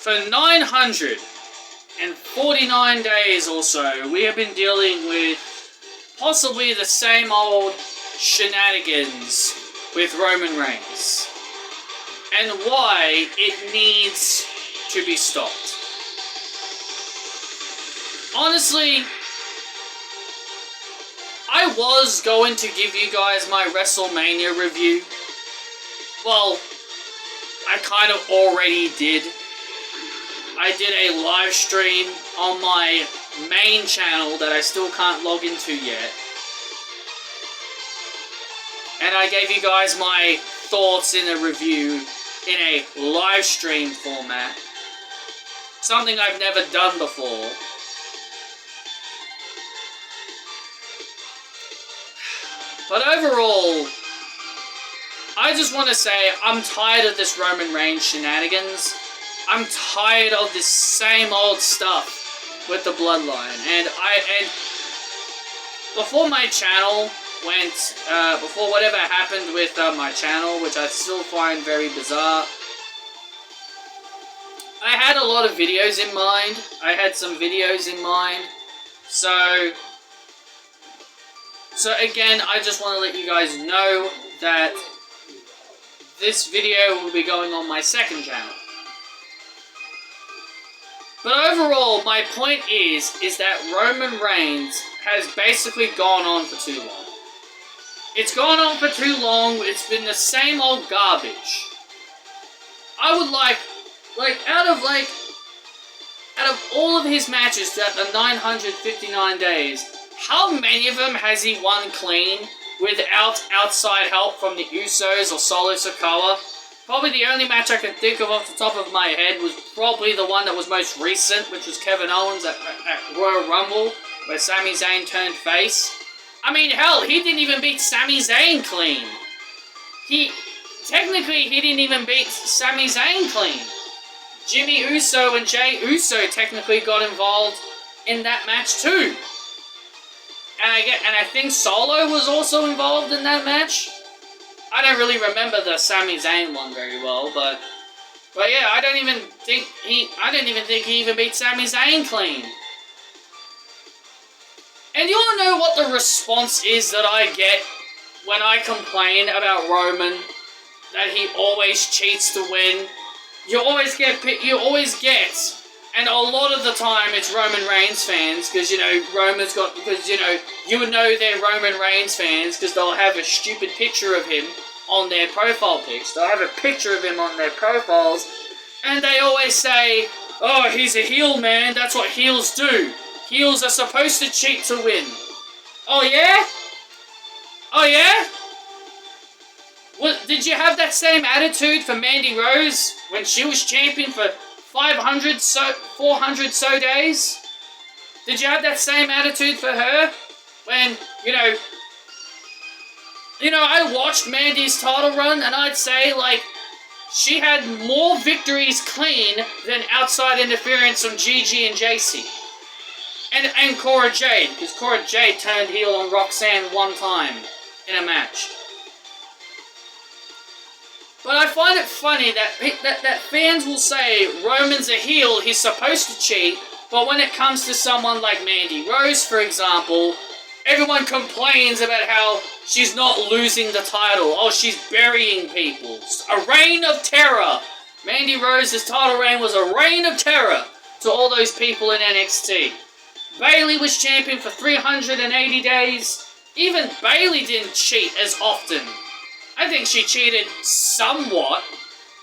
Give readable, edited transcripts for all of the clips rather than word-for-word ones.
For 949 days or so, we have been dealing with possibly the same old shenanigans with Roman Reigns. And why it needs to be stopped. Honestly, I was going to give you guys my WrestleMania review. Well, I kind of already did. I did a live stream on my main channel that I still can't log into yet. And I gave you guys my thoughts in a review in a live stream format. Something I've never done before. But overall, I just want to say I'm tired of this Roman Reigns shenanigans. I'm tired of this same old stuff with the bloodline. And before my channel went, before whatever happened with my channel, which I still find very bizarre, I had a lot of videos in mind. I had some videos in mind. So again, I just want to let you guys know that this video will be going on my second channel. But overall, my point is that Roman Reigns has basically gone on for too long. It's gone on for too long. It's been the same old garbage. I would like out of all of his matches throughout the 959 days, how many of them has he won clean without outside help from the Usos or Solo Sikoa? Probably the only match I can think of off the top of my head was probably the one that was most recent, which was Kevin Owens at Royal Rumble, where Sami Zayn turned face. I mean, hell, he didn't even beat Sami Zayn clean. Technically, he didn't even beat Sami Zayn clean. Jimmy Uso and Jey Uso technically got involved in that match too. And I think Solo was also involved in that match. I don't really remember the Sami Zayn one very well, but yeah, I don't even think he even beat Sami Zayn clean. And you wanna know what the response is that I get when I complain about Roman, that he always cheats to win? You always get, and a lot of the time it's Roman Reigns fans, because, you know, you would know they're Roman Reigns fans, because they'll have a stupid picture of him on their profile pics. They'll have a picture of him on their profiles, and they always say, oh, he's a heel, man, that's what heels do. Heels are supposed to cheat to win. Oh, yeah? Oh, yeah? Did you have that same attitude for Mandy Rose when she was champion for 400 so days? Did you have that same attitude for her when, you know, I watched Mandy's title run, and I'd say, like, she had more victories clean than outside interference from Gigi and JC. And Cora Jade, because Cora Jade turned heel on Roxanne one time in a match. But I find it funny that fans will say Roman's a heel, he's supposed to cheat, but when it comes to someone like Mandy Rose, for example, everyone complains about how she's not losing the title. Oh, she's burying people. A reign of terror. Mandy Rose's title reign was a reign of terror to all those people in NXT. Bayley was champion for 380 days. Even Bayley didn't cheat as often. I think she cheated somewhat,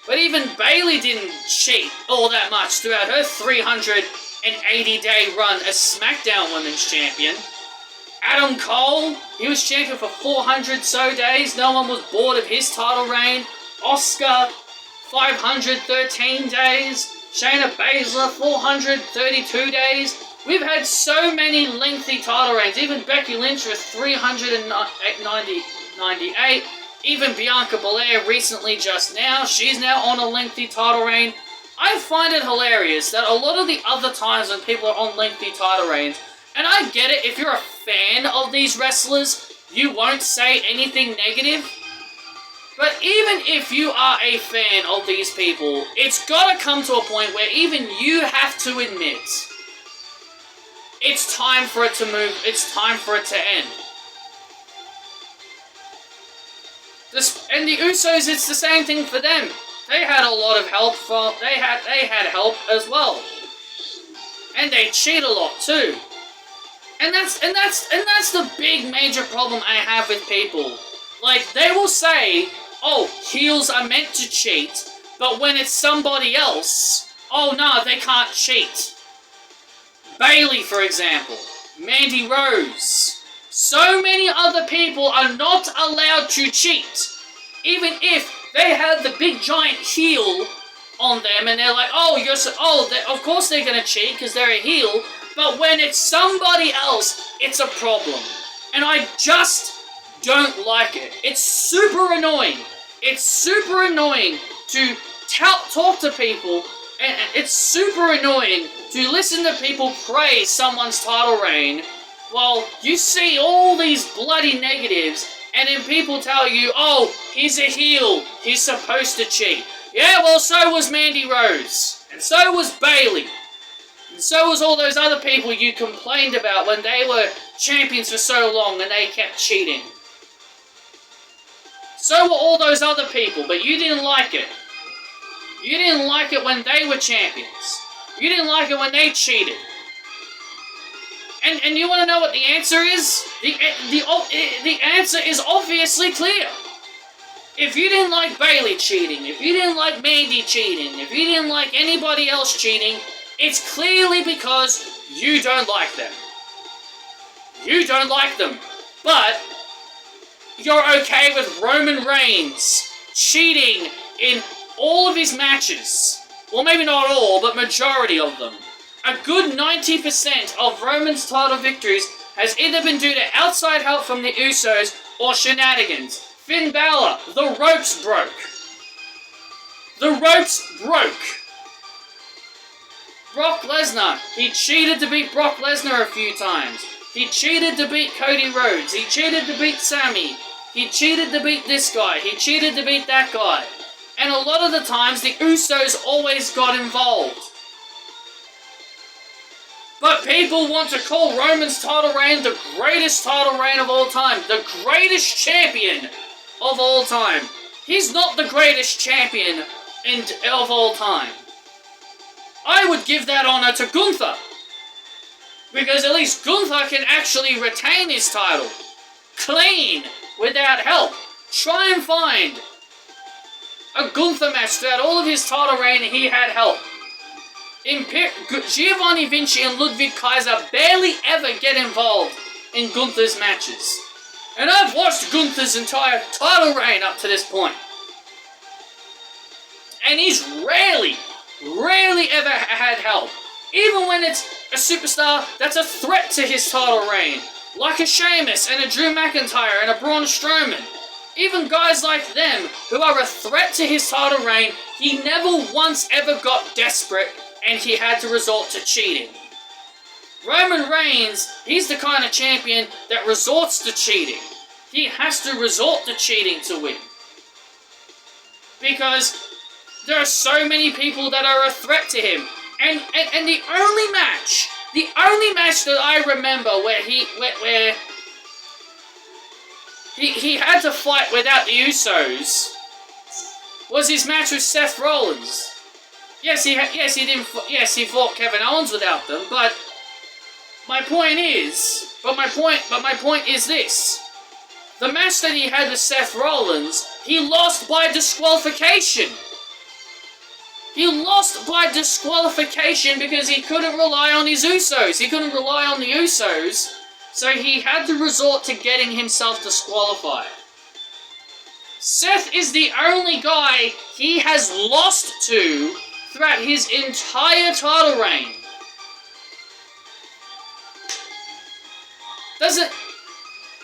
but even Bayley didn't cheat all that much throughout her 380-day run as SmackDown Women's Champion. Adam Cole, he was champion for 400 so days. No one was bored of his title reign. Asuka, 513 days. Shayna Baszler, 432 days. We've had so many lengthy title reigns. Even Becky Lynch was 398. Even Bianca Belair recently just now, she's now on a lengthy title reign. I find it hilarious that a lot of the other times when people are on lengthy title reigns, and I get it, if you're a fan of these wrestlers, you won't say anything negative. But even if you are a fan of these people, it's gotta come to a point where even you have to admit it's time for it to move, it's time for it to end. And the Usos, it's the same thing for them. They had a lot of help from, they had help as well. And they cheat a lot too. And that's the big major problem I have with people. Like, they will say, oh, heels are meant to cheat, but when it's somebody else, oh no, they can't cheat. Bayley, for example, Mandy Rose. So many other people are not allowed to cheat. Even if they have the big giant heel on them and they're like, oh, of course they're gonna cheat because they're a heel, but when it's somebody else, it's a problem. And I just don't like it. It's super annoying. It's super annoying to talk to people, and it's super annoying to listen to people praise someone's title reign while you see all these bloody negatives, and then people tell you, oh, he's a heel, he's supposed to cheat. Yeah, well, so was Mandy Rose, and so was Bayley, and so was all those other people you complained about when they were champions for so long and they kept cheating. So were all those other people, but you didn't like it. You didn't like it when they were champions. You didn't like it when they cheated. And you want to know what the answer is? The answer is obviously clear. If you didn't like Bayley cheating, if you didn't like Mandy cheating, if you didn't like anybody else cheating, it's clearly because you don't like them. You don't like them. But you're okay with Roman Reigns cheating in all of his matches. Well, maybe not all, but majority of them. A good 90% of Roman's title victories has either been due to outside help from the Usos or shenanigans. Finn Balor, the ropes broke. The ropes broke. Brock Lesnar, he cheated to beat Brock Lesnar a few times. He cheated to beat Cody Rhodes. He cheated to beat Sammy. He cheated to beat this guy. He cheated to beat that guy. And a lot of the times, the Usos always got involved. But people want to call Roman's title reign the greatest title reign of all time. The greatest champion of all time. He's not the greatest champion of all time. I would give that honor to Gunther. Because at least Gunther can actually retain his title. Clean. Without help. Try and find a Gunther match throughout all of his title reign, he had help. Giovanni Vinci and Ludwig Kaiser barely ever get involved in Gunther's matches. And I've watched Gunther's entire title reign up to this point. And he's rarely ever had help. Even when it's a superstar that's a threat to his title reign. Like a Sheamus and a Drew McIntyre and a Braun Strowman. Even guys like them, who are a threat to his title reign, he never once ever got desperate and he had to resort to cheating. Roman Reigns, he's the kind of champion that resorts to cheating. He has to resort to cheating to win. Because there are so many people that are a threat to him. And the only match that I remember where he had to fight without the Usos was his match with Seth Rollins. He fought Kevin Owens without them, but my point is this. The match that he had with Seth Rollins, he lost by disqualification. He lost by disqualification because he couldn't rely on his Usos. He couldn't rely on the Usos, so he had to resort to getting himself disqualified. Seth is the only guy he has lost to throughout his entire title reign.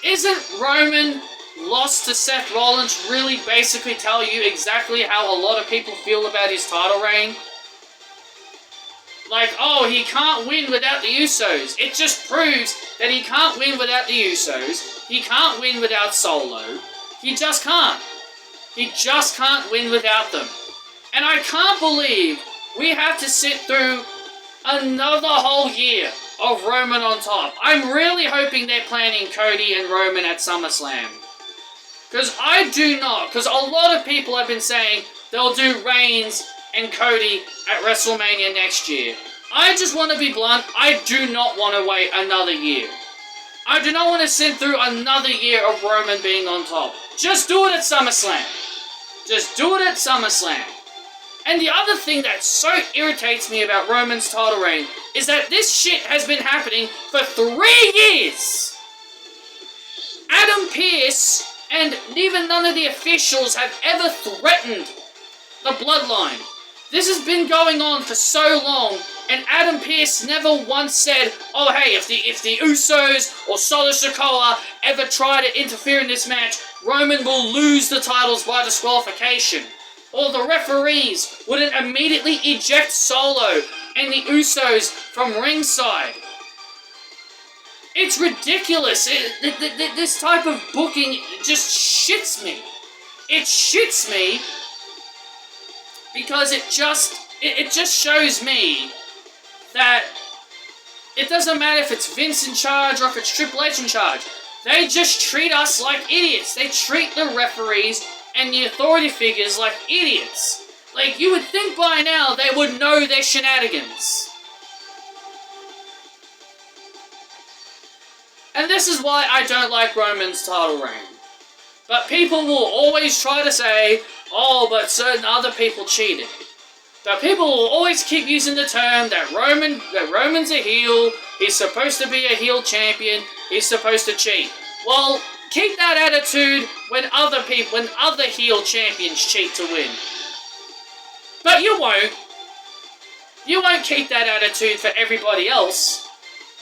Isn't Roman lost to Seth Rollins really basically tell you exactly how a lot of people feel about his title reign? Like, oh, he can't win without the Usos. It just proves that he can't win without the Usos. He can't win without Solo. He just can't. He just can't win without them. And I can't believe we have to sit through another whole year of Roman on top. I'm really hoping they're planning Cody and Roman at SummerSlam. Because I do not. Because a lot of people have been saying they'll do Reigns and Cody at WrestleMania next year. I just want to be blunt. I do not want to wait another year. I do not want to sit through another year of Roman being on top. Just do it at SummerSlam. Just do it at SummerSlam. And the other thing that so irritates me about Roman's title reign is that this shit has been happening for 3 years. Adam Pearce and even none of the officials have ever threatened the Bloodline. This has been going on for so long, and Adam Pearce never once said, oh hey, if the Usos or Solo Sikoa ever try to interfere in this match, Roman will lose the titles by disqualification. Or the referees wouldn't immediately eject Solo and the Usos from ringside. It's ridiculous. This type of booking just shits me. It shits me because it just shows me that it doesn't matter if it's Vince in charge or if it's Triple H in charge. They just treat us like idiots. They treat the referees and the authority figures like idiots. Like, you would think by now they would know their shenanigans. And this is why I don't like Roman's title reign. But people will always try to say, oh, but certain other people cheated. But people will always keep using the term that Roman's a heel, he's supposed to be a heel champion, he's supposed to cheat. Well, keep that attitude when other heel champions cheat to win. But you won't. You won't keep that attitude for everybody else.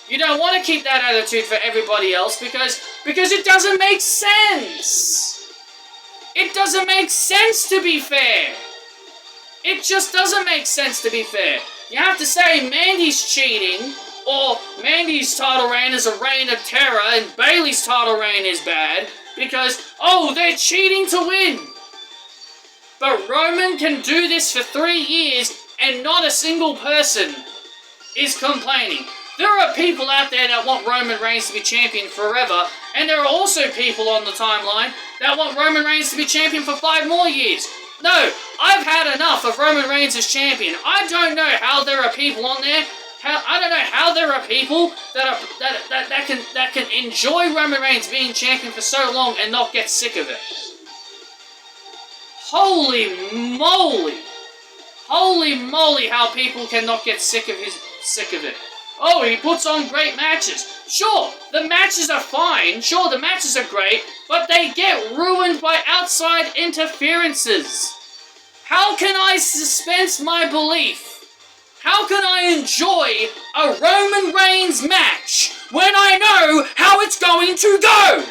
You don't want to keep that attitude for everybody else because it doesn't make sense. It doesn't make sense to be fair. It just doesn't make sense to be fair. You have to say Mandy's cheating, or Mandy's title reign is a reign of terror, and Bayley's title reign is bad, because, oh, they're cheating to win. But Roman can do this for 3 years, and not a single person is complaining. There are people out there that want Roman Reigns to be champion forever, and there are also people on the timeline that want Roman Reigns to be champion for 5 more years. No, I've had enough of Roman Reigns as champion. I don't know how there are people on there. I don't know how there are people that can enjoy Roman Reigns being champion for so long and not get sick of it. Holy moly! Holy moly! How people cannot get sick of it. Oh, he puts on great matches. Sure, the matches are fine. Sure, the matches are great, but they get ruined by outside interferences. How can I suspense my belief? How can I enjoy a Roman Reigns match when I know how it's going to go?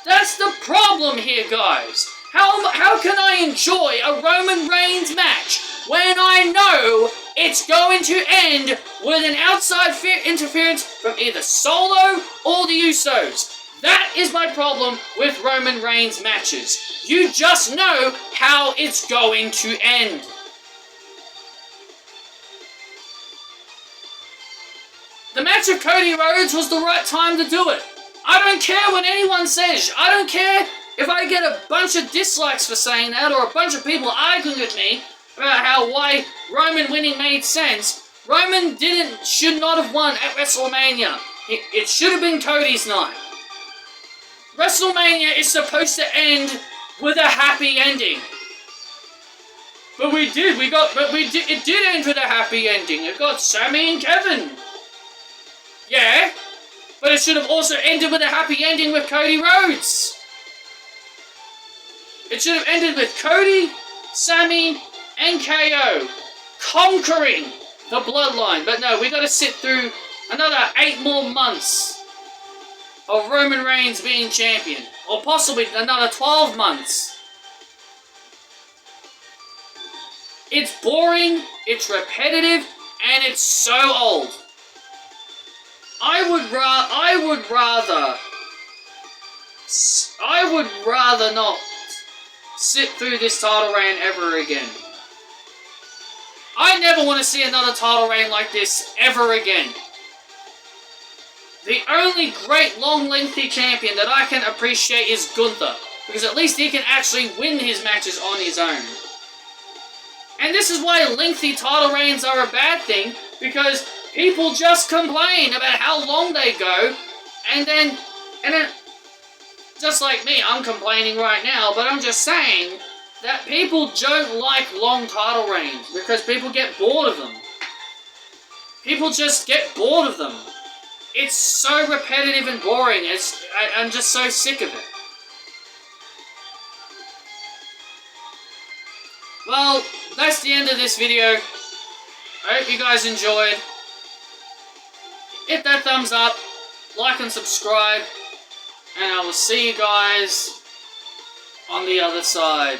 That's the problem here, guys. How can I enjoy a Roman Reigns match when I know it's going to end with an outside interference from either Solo or the Usos? That is my problem with Roman Reigns matches. You just know how it's going to end. The match of Cody Rhodes was the right time to do it. I don't care what anyone says. I don't care if I get a bunch of dislikes for saying that, or a bunch of people arguing with me about why Roman winning made sense. Roman should not have won at WrestleMania. It should have been Cody's night. WrestleMania is supposed to end with a happy ending. But it did end with a happy ending. It got Sami and Kevin. Yeah, but it should have also ended with a happy ending with Cody Rhodes. It should have ended with Cody, Sami, and KO conquering the Bloodline. But no, we got to sit through another 8 more months of Roman Reigns being champion. Or possibly another 12 months. It's boring, it's repetitive, and it's so old. I would rather not sit through this title reign ever again. I never want to see another title reign like this ever again. The only great, long, lengthy champion that I can appreciate is Gunther, because at least he can actually win his matches on his own. And this is why lengthy title reigns are a bad thing, because people just complain about how long they go, and then, just like me, I'm complaining right now, but I'm just saying that people don't like long title reigns, because people get bored of them. People just get bored of them. It's so repetitive and boring, I'm just so sick of it. Well, that's the end of this video. I hope you guys enjoyed. Hit that thumbs up, like and subscribe, and I will see you guys on the other side.